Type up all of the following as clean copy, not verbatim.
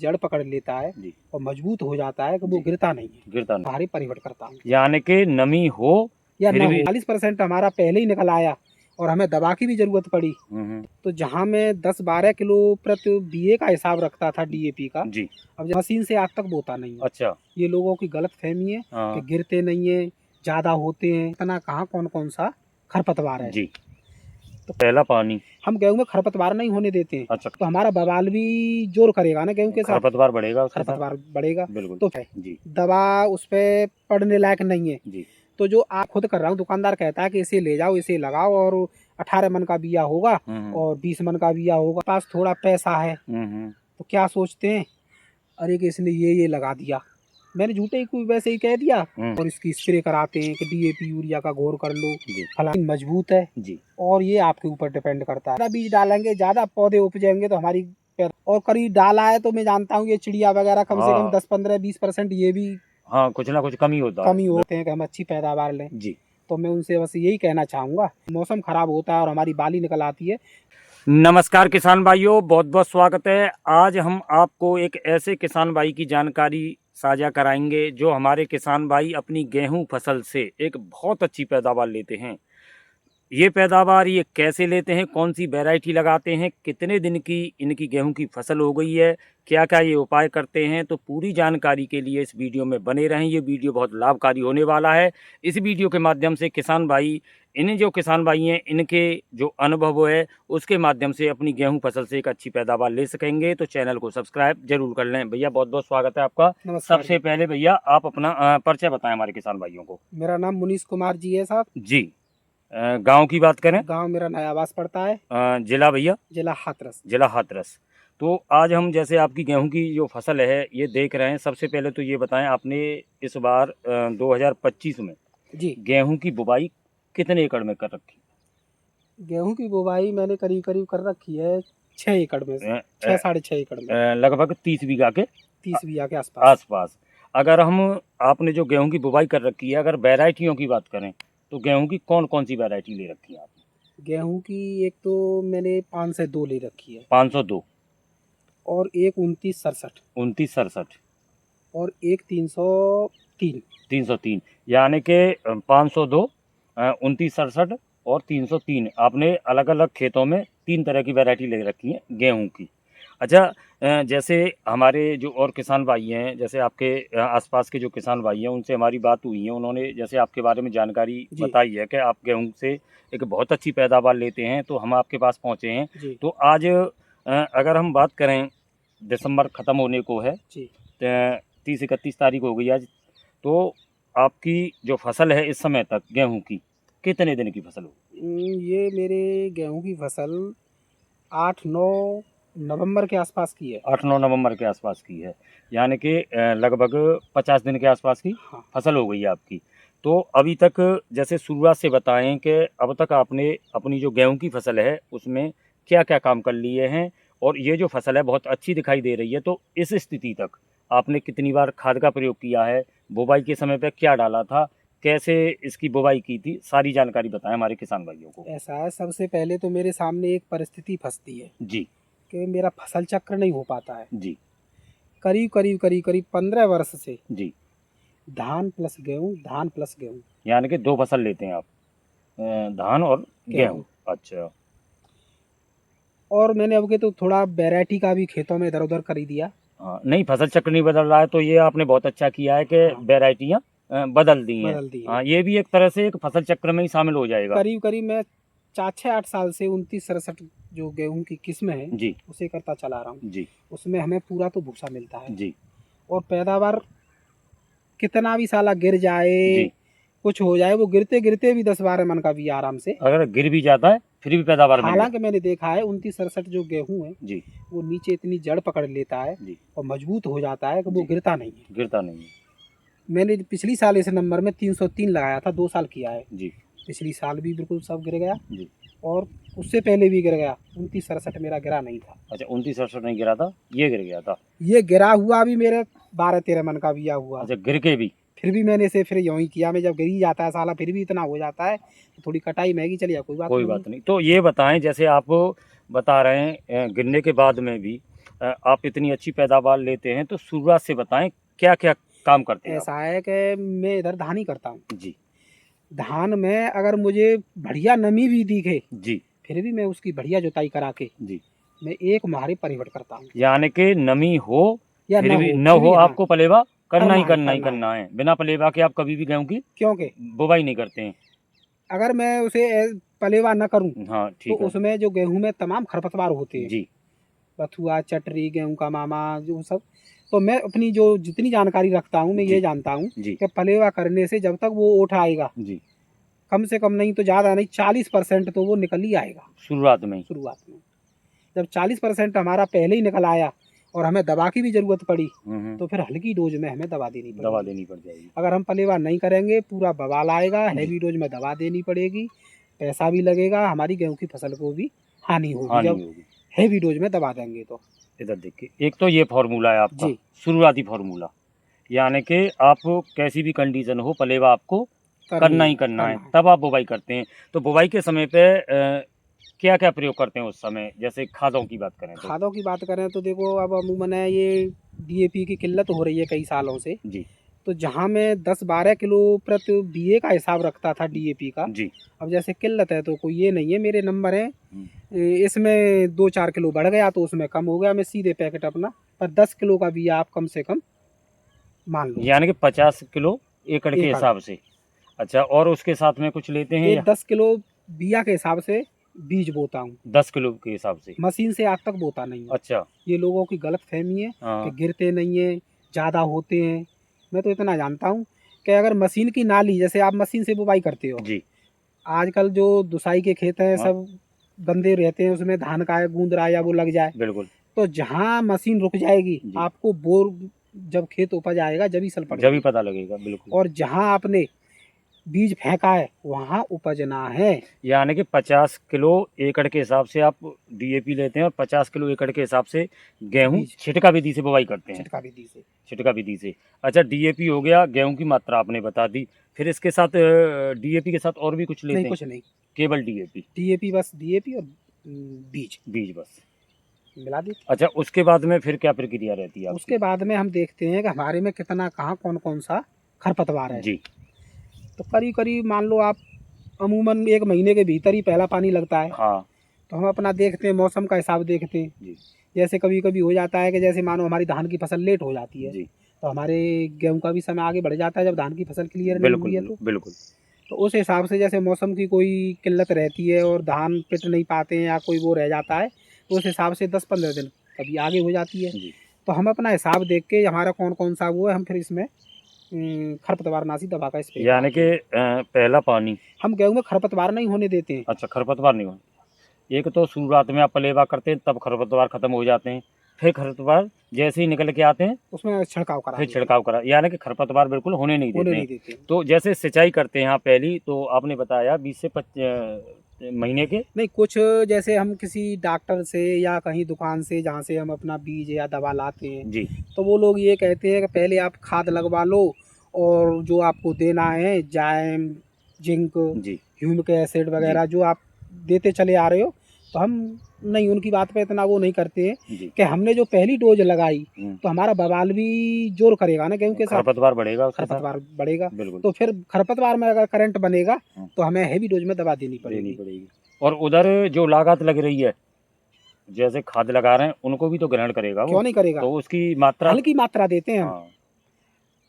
जड़ पकड़ लेता है जी। और मजबूत हो जाता है कि वो जी। गिरता नहीं है, गिरता नहीं, भारी परिवर्तन करता है। यानी कि नमी हो या फिर ना भी हो 40% हमारा पहले ही निकल आया और हमें दवा की भी जरूरत पड़ी। तो जहाँ मैं 10-12 किलो प्रति बीए का हिसाब रखता था डीएपी का, जी। अब मशीन से आज तक बोता नहीं है। अच्छा। ये लोगों की गलत फहमी है हाँ। कि गिरते नहीं है, ज्यादा होते हैं। इतना कहाँ कौन कौन सा खरपतवार है। जी। तो पहला पानी हम गेहूं में खरपतवार नहीं होने देते हैं। अच्छा, तो हमारा बवाल भी जोर करेगा ना गेहूं के साथ, खरपतवार बढ़ेगा उसके साथ। खरपतवार बढ़ेगा। बिल्कुल। तो जी। दवा उस पे पड़ने लायक नहीं है। जी। तो जो आप खुद कर रहा हूँ, दुकानदार कहता है कि इसे ले जाओ, इसे लगाओ और 18 मन का बिया होगा और 20 मन का बिया होगा। पास थोड़ा पैसा है तो क्या सोचते हैं, अरे कि इसने ये लगा दिया। मैंने झूठे ही कोई वैसे ही कह दिया और इसकी स्प्रे कराते हैं कि डीएपी यूरिया का घोर कर लो, फलानी मजबूत है। जी। और ये आपके ऊपर डिपेंड करता है। ज्यादा बीज डालेंगे, ज्यादा पौधे उपजेंगे तो हमारी और करीब डाला है तो मैं जानता हूँ ये चिड़िया वगैरह कम से कम 10-15-20% ये भी हाँ, कुछ ना कुछ कमी कमी होते हैं कि हम अच्छी पैदावार लें। जी। तो मैं उनसे बस यही कहना चाहूँगा, मौसम खराब होता है और हमारी बाली निकल आती है। नमस्कार किसान भाइयों, बहुत बहुत स्वागत है। आज हम आपको एक ऐसे किसान भाई की जानकारी साझा कराएंगे जो हमारे किसान भाई अपनी गेहूं फसल से एक बहुत अच्छी पैदावार लेते हैं। ये पैदावार ये कैसे लेते हैं, कौन सी वैरायटी लगाते हैं, कितने दिन की इनकी गेहूं की फसल हो गई है, क्या क्या ये उपाय करते हैं, तो पूरी जानकारी के लिए इस वीडियो में बने रहें। ये वीडियो बहुत लाभकारी होने वाला है। इस वीडियो के माध्यम से किसान भाई, इन जो किसान भाई हैं, इनके जो अनुभव है उसके माध्यम से अपनी गेहूं फसल से एक अच्छी पैदावार ले सकेंगे। तो चैनल को सब्सक्राइब जरूर कर लें। भैया बहुत बहुत स्वागत है आपका। सबसे पहले भैया आप अपना परिचय बताएं हमारे किसान भाइयों को। मेरा नाम मुनीश कुमार जी है साहब जी। गांव की बात करें, गांव मेरा नयावास पड़ता है। जिला भैया? जिला हाथरस। जिला हाथरस। तो आज हम जैसे आपकी गेहूं की जो फसल है ये देख रहे हैं। सबसे पहले तो ये बताएं, आपने इस बार 2025 में जी गेहूं की बुवाई कितने एकड़ में कर रखी? गेहूं की बुवाई मैंने करीब करीब कर रखी है 6 एकड़ में, 6-6.5 एकड़ में, लगभग 30 बीघा के 30 बीघा के आसपास। आसपास। अगर हम आपने जो गेहूं की बुवाई कर रखी है, अगर वैरायटियों की बात करें तो गेहूं की कौन कौन सी वैरायटी ले रखी है आपने? गेहूं की एक तो मैंने 502 ले रखी है 502 और एक 2967 2967 और एक 303 303, यानी कि 502, 2967 और 303 आपने अलग अलग खेतों में 3 तरह की वैरायटी ले रखी है गेहूं की। अच्छा, जैसे हमारे जो और किसान भाई हैं, जैसे आपके आसपास के जो किसान भाई हैं, उनसे हमारी बात हुई है। उन्होंने जैसे आपके बारे में जानकारी बताई है कि आप गेहूं से एक बहुत अच्छी पैदावार लेते हैं, तो हम आपके पास पहुंचे हैं। तो आज अगर हम बात करें, दिसंबर ख़त्म होने को है, 30-31 तारीख हो गई आज। तो आपकी जो फसल है इस समय तक गेहूं की, कितने दिन की फसल होगी? ये मेरे गेहूं की फसल 8-9 नवंबर के आसपास की है। 8-9 नवंबर के आसपास की है, यानी कि लगभग 50 दिन के आसपास की फसल हो गई है आपकी। तो अभी तक जैसे शुरुआत से बताएं कि अब तक आपने अपनी जो गेहूं की फसल है उसमें क्या क्या काम कर लिए हैं, और ये जो फसल है बहुत अच्छी दिखाई दे रही है। तो इस स्थिति तक आपने कितनी बार खाद का प्रयोग किया है, बुवाई के समय पे क्या डाला था, कैसे इसकी बुवाई की थी, सारी जानकारी बताएं हमारे किसान भाइयों को। ऐसा है, सबसे पहले तो मेरे सामने एक परिस्थिति फंसती है जी कि मेरा फसल चक्र नहीं हो पाता है। जी। करीब 15 वर्ष से जी। धान प्लस गेहूं, धान प्लस गेहूं, यानी कि 2 फसल लेते हैं आप, धान और गेहूं। अच्छा। और मैंने अब के तो थोड़ा वैरायटी का भी खेतों में इधर उधर कर ही दिया। हाँ, नहीं, फसल चक्र नहीं बदल रहा है तो ये आपने बहुत अच्छा किया है कि वैरायटियाँ बदल दी हैं। हाँ, ये भी एक तरह से एक फसल चक्र में ही शामिल हो जाएगा। करीब मैं 4-6-8 साल से 2967 जो गेहूं की किस्म है जी, उसे करता चला रहा हूँ। जी, उसमें हमें पूरा तो भूसा मिलता है जी, और पैदावार कितना भी साला गिर जाए, जी। कुछ हो जाए, वो गिरते गिरते भी 10-12 मन का भी आराम से, अगर गिर भी जाता है फिर भी पैदावार मिल हालांकि मैंने देखा है 2967 जो गेहूं है जी, वो नीचे इतनी जड़ पकड़ लेता है जी, और मजबूत हो जाता है कि वो गिरता नहीं है। गिरता नहीं है। मैंने पिछली साल इस नंबर में 303 लगाया था, 2 साल किया है जी, पिछली साल भी बिल्कुल सब गिर गया जी। और उससे पहले भी गिर गया। 2967 मेरा गिरा नहीं था। अच्छा, 2967 नहीं गिरा था, ये गिर गया था। ये गिरा हुआ भी मेरे 12-13 मन का बिया हुआ। अच्छा, गिर के भी फिर भी मैंने इसे फिर यूं ही किया। मैं जब गिर ही जाता है साला फिर भी इतना हो जाता है तो थोड़ी कटाई महंगी चली जाए, कोई बात नहीं। तो ये बताएं, जैसे आप बता रहे हैं गिरने के बाद में भी आप इतनी अच्छी पैदावार लेते हैं, तो शुरुआत से बताएं क्या क्या काम करते हैं आप? ऐसा है कि मैं इधर धान ही करता हूँ। जी धान में अगर मुझे बढ़िया नमी भी दिखे, जी फिर भी मैं उसकी बढ़िया जुताई करा के जी, मैं एक माह परिवर्त करता हूँ। यानी कि नमी हो या फिर न भी हो, न हो, हाँ, आपको पलेवा करना ही करना ही करना है। करना है। बिना पलेवा के आप कभी भी गेहूं की क्योंकि बुवाई नहीं करते हैं। अगर मैं उसे पलेवा न करूं, हाँ तो ठीक है। उसमें जो गेहूं में तमाम खरपतवार होते हैं, जी बथुआ, चटरी, गेहूं का मामा, जो सब, तो मैं अपनी जो जितनी जानकारी रखता हूं, मैं जी ये जानता हूं जी कि पलेवा करने से जब तक वो ओठ आएगा, जी, कम से कम नहीं तो ज़्यादा नहीं 40% तो वो निकल ही आएगा शुरुआत में ही। शुरुआत में। जब 40% हमारा पहले ही निकल आया और हमें दवा की भी ज़रूरत पड़ी, तो फिर हल्की डोज में हमें दवा देनी दवा पड़ेगी। देनी पड़ जाएगी। अगर हम पलेवा नहीं करेंगे, पूरा बवाल आएगा, जी। हैवी डोज में दवा देनी पड़ेगी, पैसा भी लगेगा, हमारी गेहूं की फसल को भी हानि होगी हानि जब होगी। हैवी डोज में दवा देंगे तो। इधर देखिए, एक तो ये फॉर्मूला है आपका, जी, शुरुआती फॉर्मूला, यानी कि आप कैसी भी कंडीशन हो, पलेवा आपको करना ही करना है, तब आप बुवाई करते हैं। तो बुवाई के समय पे क्या क्या प्रयोग करते हैं उस समय, जैसे खादों की बात करें तो? खादों की बात करें तो देखो, अब अमूमन है ये डीएपी की किल्लत हो रही है कई सालों से। जी तो जहाँ मैं 10-12 किलो प्रति बीए का हिसाब रखता था डीएपी का, जी, अब जैसे किल्लत है तो कोई ये नहीं है, मेरे नंबर हैं, हम्म, इसमें 2-4 किलो बढ़ गया तो उसमें कम हो गया, मैं सीधे पैकेट अपना पर 10 किलो का बिया आप कम से कम मान लो, यानी कि 50 किलो एकड़ के एकड़। हिसाब से। अच्छा, और उसके साथ में कुछ लेते हैं एक या 10 किलो बिया के हिसाब से बीज बोता हूँ, 10 किलो के हिसाब से? मशीन से आज तक बोता नहीं हूँ। अच्छा, ये लोगों की गलत फहमी है कि हाँ गिरते नहीं है, ज़्यादा होते हैं। मैं तो इतना जानता हूँ कि अगर मशीन की नाली, जैसे आप मशीन से बुवाई करते हो, जी, आजकल जो दुसाई के खेत हैं हाँ सब गंदे रहते हैं, उसमें धान का गूंदरा या वो लग जाए, बिल्कुल, तो जहाँ मशीन रुक जाएगी, जी, आपको बोर जब खेत उपज आएगा जब ही सल जब ही पड़ेगी। पता लगेगा, बिल्कुल। और जहाँ आपने बीज फेंका है वहाँ उपजना है। यानी कि 50 किलो एकड़ के हिसाब से आप डीएपी लेते हैं और 50 किलो एकड़ के हिसाब से गेहूं बीज छिटका विधि से बुवाई करते हैं। छिटका विधि से। छिटका विधि से। अच्छा, डीएपी हो गया, गेहूं की मात्रा आपने बता दी, फिर इसके साथ डीएपी के साथ और भी कुछ नहीं, लेते हैं? कुछ नहीं, केवल डीएपी? डीएपी बस, डीएपी और बीज बीज बस। मिला देते। अच्छा, उसके बाद में फिर क्या प्रक्रिया रहती है आपकी? उसके बाद में हम देखते हैं कि हमारे में कितना कहाँ कौन कौन सा खरपतवार है। जी तो करीब करीब मान लो आप, अमूमन 1 महीने के भीतर ही पहला पानी लगता है। हाँ तो हम अपना देखते हैं, मौसम का हिसाब देखते हैं। जी जैसे कभी कभी हो जाता है कि जैसे मानो हमारी धान की फसल लेट हो जाती है, जी, तो हमारे गेहूं का भी समय आगे बढ़ जाता है जब धान की फसल क्लियर नहीं बिल्कुल हुई है बिल्कुल तो। बिल्कुल। तो उस हिसाब से जैसे मौसम की कोई किल्लत रहती है और धान पिट नहीं पाते हैं या कोई वो रह जाता है, तो उस हिसाब से 10-15 दिन कभी आगे हो जाती है। जी, तो हम अपना हिसाब देख के हमारा कौन कौन सा वो है, हम फिर इसमें खरपतवारनाशी दवा का स्प्रे यानी कराते कि हैं। पहला पानी। हम गेहूं में खरपतवार नहीं होने देते हैं। अच्छा, खरपतवार नहीं हो, एक तो शुरुआत में आप पलेवा करते हैं तब खरपतवार खत्म हो जाते हैं, फिर खरपतवार जैसे ही निकल के आते हैं उसमें छिड़काव करा फिर देते हैं, छिड़काव करा, यानी कि खरपतवार बिल्कुल होने नहीं होने देते हैं। नहीं देते हैं। तो जैसे सिंचाई करते हैं यहाँ पहली, तो आपने बताया 20 से 25 महीने के। नहीं, कुछ जैसे हम किसी डॉक्टर से या कहीं दुकान से जहाँ से हम अपना बीज या दवा लाते हैं, जी तो वो लोग ये कहते हैं कि पहले आप खाद लगवा लो और जो आपको देना है जाइम, जिंक, जी ह्यूमिक एसिड जी वगैरह जो आप देते चले आ रहे हो, तो हम नहीं, उनकी बात पे इतना वो नहीं करते हैं जी, कि हमने जो पहली डोज लगाई तो हमारा बवाल भी जोर करेगा ना गेहूं के साथ, खरपतवार बढ़ेगा उसके साथ, खरपतवार बढ़ेगा। बिल्कुल तो फिर खरपतवार में अगर करंट बनेगा हम्म, तो हमें हैवी डोज में दवा देनी देनी पड़ेगी। पड़ेगी। और उधर जो लागत लग रही है, जैसे खाद लगा रहे हैं, उनको भी तो ग्रहण करेगा वो, क्यों नहीं करेगा? तो उसकी मात्रा। हल्की मात्रा देते हैं हम, हाँ,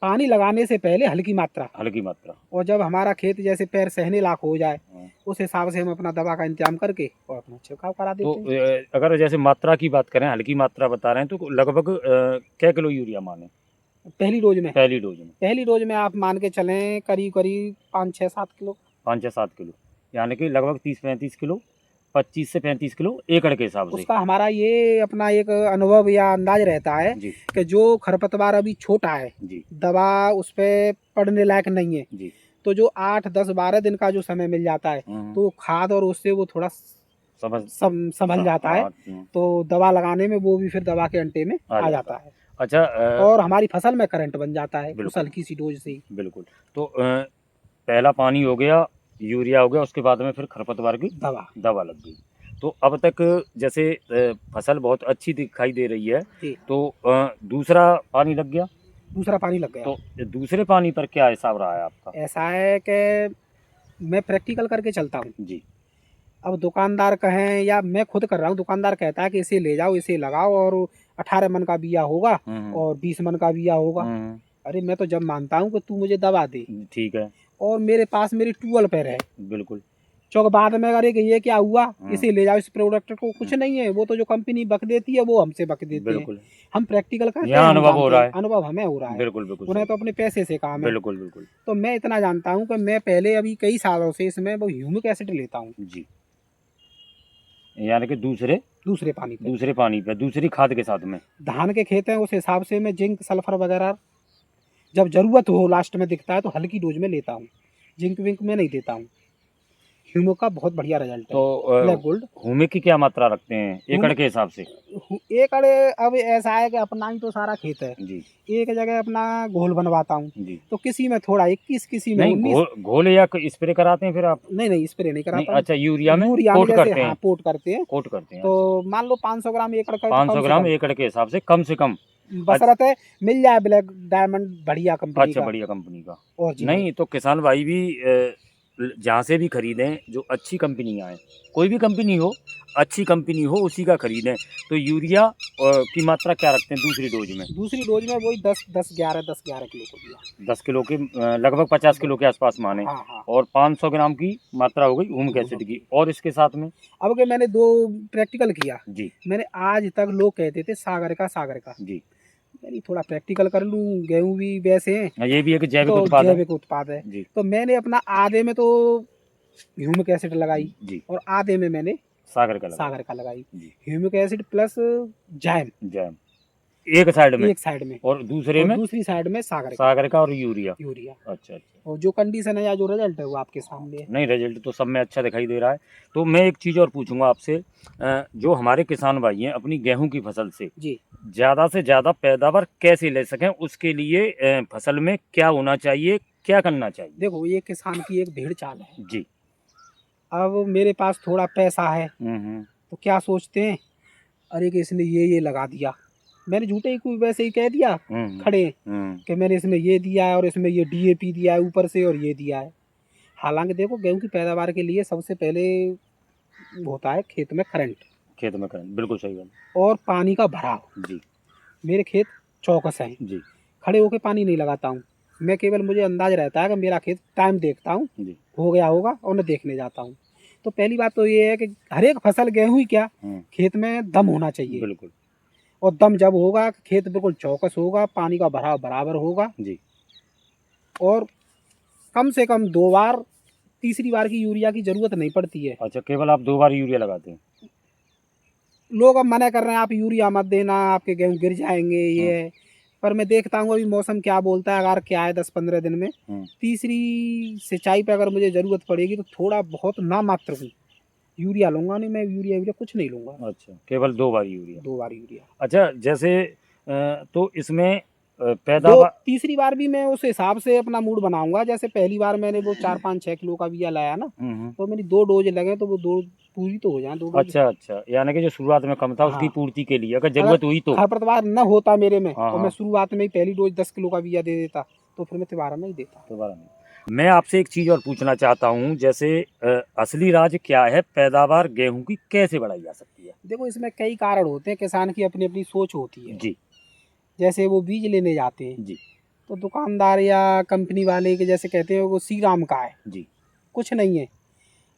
पानी लगाने से पहले हल्की मात्रा, हल्की मात्रा। और जब हमारा खेत जैसे पैर सहने लायक हो जाए, हाँ। उस हिसाब से हम अपना दवा का इंतजाम करके और अपना छिड़काव करा तो देते हैं। अगर जैसे मात्रा की बात करें, हल्की मात्रा बता रहे हैं, तो लगभग क्या किलो यूरिया माने पहली डोज में, पहली डोज में? पहली डोज में आप मान के चलें करीब करीब 5-6-7 किलो। 5 या 7 किलो, यानी कि लगभग 30-35 किलो, 25 से 35 किलो एकड़ के हिसाब से। उसका हमारा ये अपना एक अनुभव या अंदाज रहता है जी कि जो खरपतवार अभी छोटा है, जी दवा उस पर पड़ने लायक नहीं है, जी, तो जो 8-10-12 दिन का जो समय मिल जाता है, तो खाद और उससे वो थोड़ा समझ संभल जाता है, तो दवा लगाने में वो भी फिर दवा के अंटे में आ जाता है। अच्छा, और हमारी फसल में करंट बन जाता है उस बिल्कुल हल्की सी डोज से ही। बिल्कुल। तो पहला पानी हो गया, यूरिया हो गया, उसके बाद में फिर खरपतवार की दवा दवा लग गई। तो अब तक जैसे फसल बहुत अच्छी दिखाई दे रही है, जी। तो दूसरा पानी लग गया, दूसरा पानी लग गया। तो दूसरे पानी पर क्या हिसाब रहा है आपका? ऐसा है कि मैं प्रैक्टिकल करके चलता हूँ। जी। अब दुकानदार कहें या मैं खुद कर रहा हूँ, दुकानदार कहता है कि इसे ले जाओ, इसे लगाओ और 18 मन का बिया होगा और 20 मन का बिया होगा। अरे मैं तो जब मानता हूँ कि तू मुझे दवा दे, ठीक है, और मेरे पास मेरी ट्यूबवेल पे है, बिल्कुल। चौक बाद में अरे कि ये क्या हुआ, इसे ले जाओ, इस प्रोडक्ट को कुछ नहीं है, वो तो जो कंपनी बक देती है वो हमसे बक देते हैं। बिल्कुल। हम प्रैक्टिकल करते हैं, यहाँ हम अनुभव हो जानते रहा हैं, है। अनुभव हमें हो रहा है। बिल्कुल, बिल्कुल उन्हें सही। तो अपने पैसे से काम है। बिल्कुल, बिल्कुल। तो मैं इतना जानता हूँ कि मैं पहले अभी कई सालों से इसमें वो ह्यूमिक एसिड लेता हूँ। जी। यानी कि दूसरे दूसरे पानी पे, दूसरे पानी पे, दूसरी खाद के साथ में। धान के खेत हैं उस हिसाब से मैं जिंक सल्फर वगैरह जब जरूरत हो लास्ट में दिखता है तो हल्की डोज में लेता हूँ, जिंक विंक में नहीं देता हूँ। ह्यूमो का बहुत बढ़िया रिजल्ट है। तो ब्लैक गोल्ड ह्यूमिक की क्या मात्रा रखते हैं एकड़ ह्यूमिक के हिसाब से? एक अड़े अब ऐसा है कि अपना ही तो सारा खेत है, जी। एक जगह अपना घोल बनवाता हूँ, जी। तो किसी में थोड़ा 21, किसी में नहीं 19। घोल या स्प्रे कराते हैं फिर आप? नहीं स्प्रे नहीं नहीं, कराता हूँ। अच्छा, यूरिया में यूरिया में कोट जैसे करते हैं? हाँ पोट करते हैं, कोट करते हैं, तो मान लो 500 ग्राम एकड़ का, तो 500 कम से ग्राम कम एकड़ के हिसाब से कम से कम। बशर्ते है मिल जाए ब्लैक डायमंड बढ़िया कंपनी अच्छा, का बढ़िया कंपनी का। ओरिजिनल। नहीं तो किसान भाई भी जहाँ से भी खरीदें, जो अच्छी कंपनियाँ हैं, कोई भी कंपनी हो, अच्छी कंपनी हो, उसी का खरीदें। तो यूरिया की मात्रा क्या रखते हैं दूसरी डोज में? दूसरी डोज में वही 10-11 किलो को दिया। 10 किलो के लगभग 50 किलो के आसपास माने। हाँ हाँ। और 500 ग्राम की मात्रा हो गई ह्यूमिक एसिड की, और इसके साथ में? अब के मैंने 2 प्रैक्टिकल किया। जी। मैंने आज तक लोग कहते थे सागर का, जी। मैंने थोड़ा प्रैक्टिकल कर लूँ, गेहूँ भी वैसे हैं, हाँ, ये भी एक जैविक तो उत्पाद है। जैविक उत्पाद है। जी। तो मैंने अपना आधे में तो ह्यूमिक एसिड लगाई जी। और आधे में मैंने सागर का लगाई। जी। ह्यूमिक एसिड प्लस जैम जैम एक साइड में, एक साइड में, और दूसरे और में दूसरी साइड में सागर का और यूरिया। अच्छा। और जो कंडीशन है या जो रिजल्ट है वो आपके सामने है। नहीं, रिजल्ट तो सब में अच्छा दिखाई दे रहा है। तो मैं एक चीज़ और पूछूंगा आपसे, जो हमारे किसान भाई हैं अपनी गेहूं की फसल से जी ज़्यादा से ज़्यादा पैदावार कैसे ले सकें, उसके लिए फसल में क्या होना चाहिए, क्या करना चाहिए? देखो ये किसान की एक भेड़ चाल है। जी। अब मेरे पास थोड़ा पैसा है तो क्या सोचते हैं, अरे कि इसने ये लगा दिया, मैंने झूठे ही कोई वैसे ही कह दिया खड़े कि मैंने इसमें ये दिया है और इसमें ये डीएपी दिया है ऊपर से और ये दिया है। हालांकि देखो गेहूं की पैदावार के लिए सबसे पहले होता है खेत में करंट, बिल्कुल सही बात। और पानी का भराव। जी। मेरे खेत चौकस हैं जी। खड़े होके पानी नहीं लगाता हूँ मैं, केवल मुझे अंदाज रहता है कि मेरा खेत टाइम देखता हूँ जी। हो गया होगा और मैं देखने जाता हूँ। तो पहली बात तो ये है कि हर एक फसल गेहूं ही क्या खेत में दम होना चाहिए। बिल्कुल। और दम जब होगा खेत बिल्कुल चौकस होगा, पानी का भराव बराबर होगा जी। और कम से कम 2 बार, तीसरी बार की यूरिया की जरूरत नहीं पड़ती है। अच्छा, केवल आप 2 बार यूरिया लगाते हैं? लोग अब मना कर रहे हैं आप यूरिया मत देना, आपके गेहूं गिर जाएंगे ये है। पर मैं देखता हूँ अभी मौसम क्या बोलता है, अगर क्या है 10-15 दिन में तीसरी सिंचाई पे अगर मुझे जरूरत पड़ेगी तो थोड़ा बहुत ना मात्र हूँ यूरिया लूंगा, नहीं मैं यूरिया कुछ नहीं लूंगा। अच्छा, केवल 2 बार यूरिया? 2 बार यूरिया। अच्छा, जैसे तो इसमें पैदावार तीसरी बार भी मैं उस हिसाब से अपना मूड बनाऊंगा। जैसे पहली बार मैंने वो 4-5-6 किलो का बिया लाया ना, तो मेरी 2 डोज लगे तो वो 2 पूरी तो हो जाए 2 डोज। अच्छा, यानी कि जो शुरुआत में कम था उसकी पूर्ति के लिए अगर जरूरत हुई तो। खरपतवार न होता मेरे में और मैं शुरुआत में ही पहली डोज 10 किलो का बिया दे देता तो फिर मैं दोबारा नहीं देता। दोबारा नहीं। मैं आपसे एक चीज़ और पूछना चाहता हूँ, जैसे असली राज क्या है, पैदावार गेहूं की कैसे बढ़ाई जा सकती है? देखो इसमें कई कारण होते हैं, किसान की अपनी अपनी सोच होती है। जी। जैसे वो बीज लेने जाते हैं जी। तो दुकानदार या कंपनी वाले के जैसे कहते हैं वो श्री राम का है जी। कुछ नहीं है,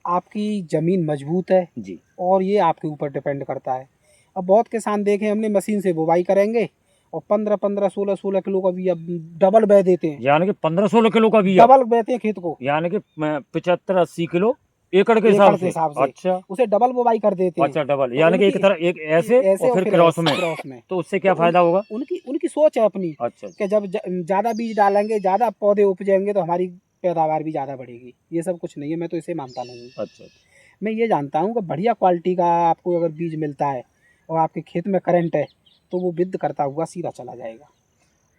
आपकी ज़मीन मजबूत है जी। और ये आपके ऊपर डिपेंड करता है। अब बहुत किसान देखे हमने मशीन से बुवाई करेंगे और 15-15, 16-16 किलो का बिया डबल बह देते हैं। यानी कि 15-16 किलो का बिया डबल बहते हैं खेत को, यानी कि 75-80 किलो एकड़ के हिसाब से। अच्छा, उसे डबल बुवाई कर देते हैं। अच्छा, डबल यानी कि एक तरह एक ऐसे और फिर क्रॉस में। तो उससे क्या फायदा होगा? उनकी सोच है अपनी। अच्छा। कि जब ज्यादा बीज डालेंगे, ज्यादा पौधे उपजेंगे तो हमारी पैदावार भी ज्यादा बढ़ेगी। ये सब कुछ नहीं है, मैं तो इसे मानता नहीं हूँ। अच्छा। मैं ये जानता हूँ कि बढ़िया क्वालिटी का आपको अगर बीज मिलता है और आपके खेत में करंट है तो वो विद करता हुआ सीधा चला जाएगा।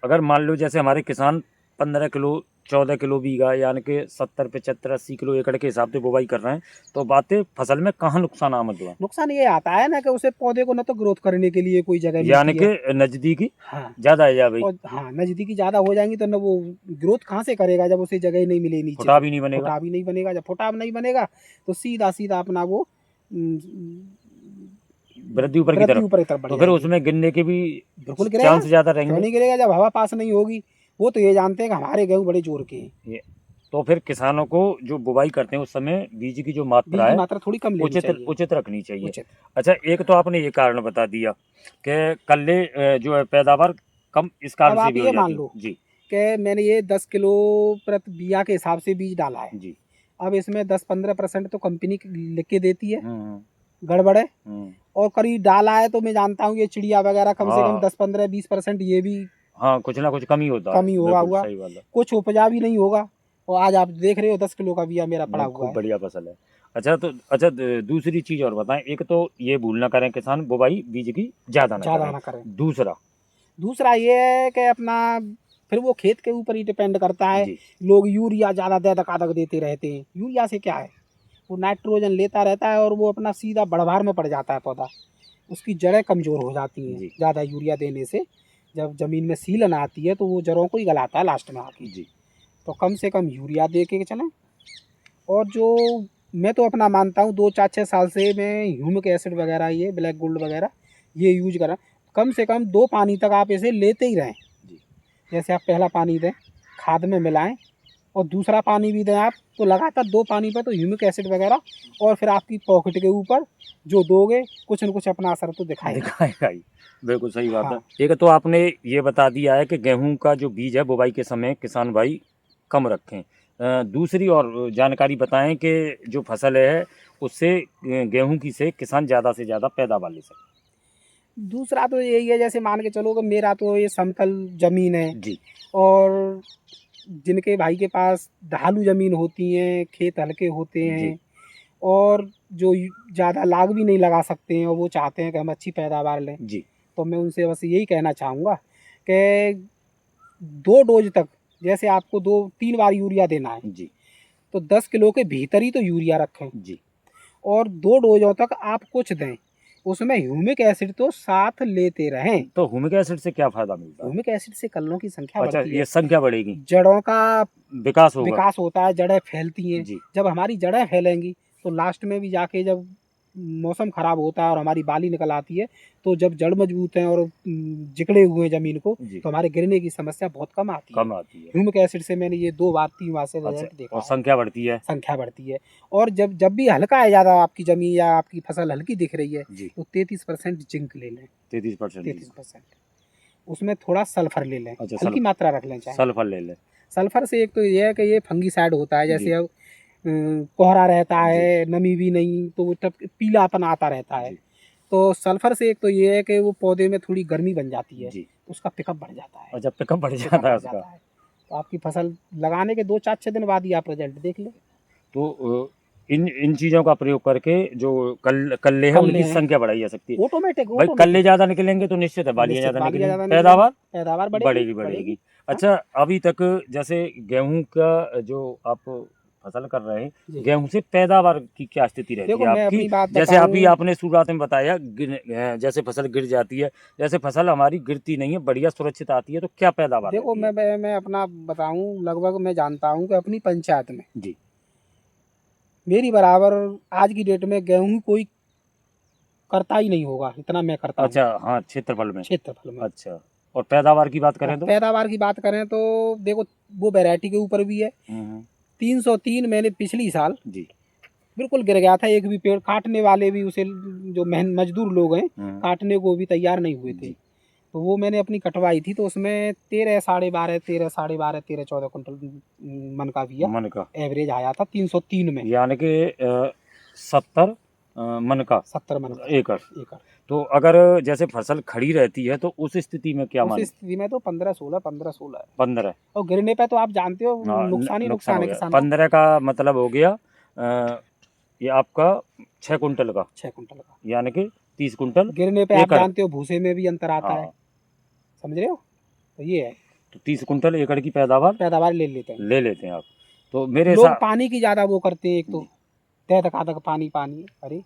अगर मान लो जैसे हमारे किसान 15 किलो 14 किलो बीघा यानी कि 70 75 80 किलो एकड़ के हिसाब से बुवाई कर रहे हैं, तो बातें फसल में कहाँ नुकसान आमद हुआ? नुकसान ये आता है ना कि उसे पौधे को न तो ग्रोथ करने के लिए कोई जगह यानी मिलती है। कि नजदीकी हाँ, ज्यादा है या भाई और हाँ नजदीकी ज्यादा हो जाएंगी तो न वो ग्रोथ कहाँ से करेगा जब उसे जगह ही नहीं मिले नीचे। फुटा भी नहीं बनेगा। फुटा भी नहीं बनेगा, जब फुटा नहीं बनेगा तो सीधा सीधा अपना वो वृद्धि ऊपर की तरफ, ऊपर की तरफ बढ़ तो फिर जाएगी। उसमें गिरने के भी बिल्कुल गिरेगा, चांस ज्यादा क्यों रहेंगे। नहीं गिरेगा जब हवा पास नहीं होगी। वो तो ये जानते हैं कि हमारे गेहूं बड़े जोर के हैं। तो फिर किसानों को जो बुवाई करते हैं उस समय बीज की जो मात्रा बीज की है मात्रा थोड़ी कम लेनी चाहिए, उचित रखनी चाहिए। उचित। अच्छा, एक तो आपने ये कारण बता दिया कि कल्ले जो है पैदावार कम इस अब कारण से आप भी हो ये मान जाती लो है जी कि मैंने ये 10 किलो प्रति बिया के हिसाब से बीज डाला है। जी। अब इसमें 10-15% तो कंपनी लिख के देती है, हम्म गड़बड़ है। हम्म, और करीब डाला है तो मैं जानता हूँ ये चिड़िया वगैरह कम से कम हाँ 10-15-20% ये भी हाँ, कुछ ना कुछ कमी होता है, कमी होगा बिल्कुल हुआ, सही बात है। कुछ उपजा भी नहीं होगा। और आज आप देख रहे हो 10 किलो का बिया मेरा पड़ा नहीं, हुआ खूब है। बढ़िया फसल है। अच्छा, तो अच्छा दूसरी चीज और बताएं, एक तो ये भूल ना करें किसान बुवाई बीज की ज्यादा ना ज़्यादा करें। ना करें। दूसरा ये है कि अपना फिर वो खेत के ऊपर ही डिपेंड करता है। जी लोग यूरिया ज़्यादा दे देते रहते हैं। यूरिया से क्या है, वो नाइट्रोजन लेता रहता है और वो अपना सीधा बढ़भार में पड़ जाता है पौधा। उसकी जड़ें कमज़ोर हो जाती हैं जी ज़्यादा यूरिया देने से। जब ज़मीन में सीलन आती है तो वो जड़ों को ही गलाता है लास्ट में आके। जी तो कम से कम यूरिया दे के चलें। और जो मैं तो अपना मानता हूँ 2-4-6 साल से मैं ह्यूमिक एसिड वगैरह ये ब्लैक गोल्ड वगैरह ये यूज करा। कम से कम 2 पानी तक आप इसे लेते ही रहें। जी जैसे आप पहला पानी दें, खाद में मिलाएं, और दूसरा पानी भी दें आप, तो लगातार 2 पानी पर तो ह्यूमिक एसिड वगैरह, और फिर आपकी पॉकेट के ऊपर जो दोगे कुछ न कुछ अपना असर तो दिखाएगा। दिखाएगा ही, बिल्कुल सही बात है। हाँ, एक तो आपने ये बता दिया है कि गेहूं का जो बीज है बुवाई के समय किसान भाई कम रखें। दूसरी और जानकारी बताएं कि जो फसल है उससे गेहूं की से किसान ज़्यादा से ज़्यादा पैदावार ले सके। दूसरा तो यही है, जैसे मान के चलो कि मेरा तो ये समतल ज़मीन है, जी और जिनके भाई के पास ढालू ज़मीन होती हैं, खेत हल्के होते जी हैं, और जो ज़्यादा लाग भी नहीं लगा सकते हैं और वो चाहते हैं कि हम अच्छी पैदावार लें, जी तो मैं उनसे बस यही कहना चाहूँगा कि 2 डोज तक, जैसे आपको 2-3 बार यूरिया देना है, जी तो 10 किलो के भीतर ही तो यूरिया रखें। जी। और 2 डोजों तक आप कुछ दें, उसमें ह्यूमिक एसिड तो साथ लेते रहें। तो ह्यूमिक एसिड से क्या फायदा मिलता है? ह्यूमिक एसिड से कल्लों की संख्या अच्छा, बढ़ती ये है, संख्या बढ़ेगी, जड़ों का विकास होगा। विकास होता है, जड़ें फैलती हैं। जी जब हमारी जड़ें फैलेंगी तो लास्ट में भी जाके जब मौसम खराब होता है और हमारी बाली निकल आती है, तो जब जड़ मजबूत हैं और जिकड़े हुए हैं ज़मीन को, जी, तो हमारे गिरने की समस्या बहुत कम आती है। कम आती है। ह्यूमिक एसिड से मैंने ये 2 बार 3 बार से अच्छा, रिजल्ट देखा और है। संख्या बढ़ती है। संख्या बढ़ती है। और जब जब भी हल्का है ज़्यादा आपकी ज़मीन या आपकी फसल हल्की दिख रही है, जी तो 33% जिंक ले लें। 33%। 33%, उसमें थोड़ा सल्फर ले लें, अच्छा, हल्की मात्रा रख लें चाहे। सल्फर ले ले। सल्फर से एक तो ये है कि ये फंगीसाइड होता है, जी जैसे अब कोहरा रहता जी है, नमी भी नहीं, तो वो तब पीलापन आता रहता है। जी तो सल्फर से एक तो ये है कि वो पौधे में थोड़ी गर्मी बन जाती है, जी। उसका पिकअप बढ़ जाता है। अच्छा, पिकअप बढ़ पिकअप जाता है बढ़ उसका। जाता है, तो आपकी फसल लगाने के 2-4-6 दिन बाद ही आप रिजल्ट देख लें। तो इन इन चीज़ों का प्रयोग करके जो कल्ले हैं कल्ले उनकी हैं संख्या बढ़ाई जा सकती है। ऑटोमेटिक भाई कल्ले ऑटोमेटिक ज़्यादा निकलेंगे तो निश्चित है बालियाँ निश्चित ज़्यादा बालियाँ निकलेंगी, ज़्यादा निकलेंगी, पैदावार बढ़ेगी बढ़ेगी। बढ़ेगी। हाँ अच्छा, अभी तक जैसे गेहूं का जो आप फसल कर रहे हैं, जी। गेहूं से पैदावार की क्या स्थिति रहती देखो है मैं आपकी? अपनी बात जैसे अभी बताऊं, आपने शुरुआत में बताया जैसे फसल गिर जाती है, जैसे फसल हमारी गिरती नहीं है, बढ़िया सुरक्षित आती है, तो क्या पैदावार देखो रहती है? मैं अपना बताऊं, लगभग मैं जानता हूं कि अपनी पंचायत में जी मेरी बराबर आज की डेट में गेहूं कोई करता ही नहीं होगा, इतना मैं करता हूं अच्छा, हाँ, क्षेत्रफल में। क्षेत्रफल में। अच्छा, और पैदावार की बात और करें तो? पैदावार की बात करें तो देखो वो वैरायटी के ऊपर भी है। हम्म, 303 मैंने पिछली साल जी बिल्कुल गिर गया था, एक भी पेड़ काटने वाले भी उसे, जो मजदूर लोग हैं हम्म, काटने को भी तैयार नहीं हुए थे। जी। तो वो मैंने अपनी कटवाई थी, तो उसमें 13 साढ़े 12 13 साढ़े 12 13 14 कुंटल मन का बिया मन का एवरेज आया था 303 में। यानी कि 70 मन का 70 मन का एकड़। एकड़। तो अगर जैसे फसल खड़ी रहती है तो उस स्थिति में क्या उस माने? स्थिति में तो 15-16 है। 15। और गिरने पे तो आप जानते हो नुकसान ही नुकसान नुकसान हो है गया। किसानों। 15 का मतलब हो गया ये आपका 6 कुंटल का, 6 कुंटल का यानी कि 30 कुंटल गिरने पे आप एकड़। जानते हो भूसे में भी अंतर आता है, हाँ, समझ रहे हो। तो ये है। तो 30 कुंटल एकड़ की पैदावार ले लेते हैं। ले लेते हैं आप। तो मेरे लोग साथ पानी की ज्यादा वो करते हैं, एक तो तय तक पानी पानी, अरे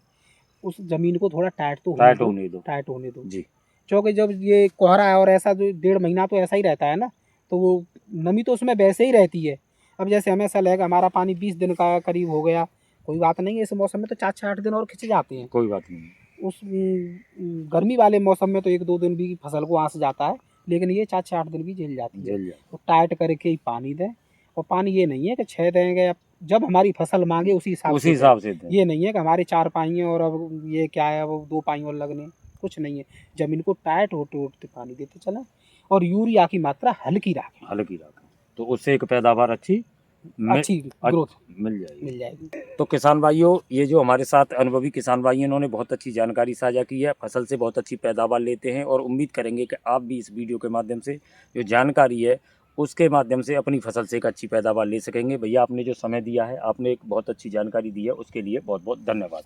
उस जमीन को थोड़ा टाइट तो टाइट होने दो टाइट होने दो जी। क्योंकि जब ये कोहरा है और ऐसा जो 1.5 महीना तो ऐसा ही रहता है ना, तो वो नमी तो उसमें वैसे ही रहती है। अब जैसे हमें ऐसा लगेगा हमारा पानी 20 दिन का करीब हो गया, कोई बात नहीं है, इस मौसम में तो 4-8 दिन और खिंच जाते हैं। कोई बात नहीं। उस गर्मी वाले मौसम में तो 1-2 दिन भी फसल को आंस जाता है, लेकिन ये 4-8 दिन भी झेल जाती है। तो टाइट करके ही पानी दें, और पानी ये नहीं है कि 6 देंगे या जब हमारी फसल मांगे उसी हिसाब से दें। ये नहीं है कि हमारे 4 पाई हैं और अब ये क्या है, अब 2 पाई और लगने, कुछ नहीं है। जमीन को टाइट होते होते पानी देते चलें, और यूरिया की मात्रा हल्की रखें, तो उससे एक पैदावार अच्छी ग्रोथ मिल जाएगी। तो किसान भाइयों, ये जो हमारे साथ अनुभवी किसान भाई हैं, इन्होंने बहुत अच्छी जानकारी साझा की है, फसल से बहुत अच्छी पैदावार लेते हैं, और उम्मीद करेंगे कि आप भी इस वीडियो के माध्यम से जो जानकारी है उसके माध्यम से अपनी फसल से एक अच्छी पैदावार ले सकेंगे। भैया, आपने जो समय दिया है, आपने एक बहुत अच्छी जानकारी दी है, उसके लिए बहुत बहुत धन्यवाद।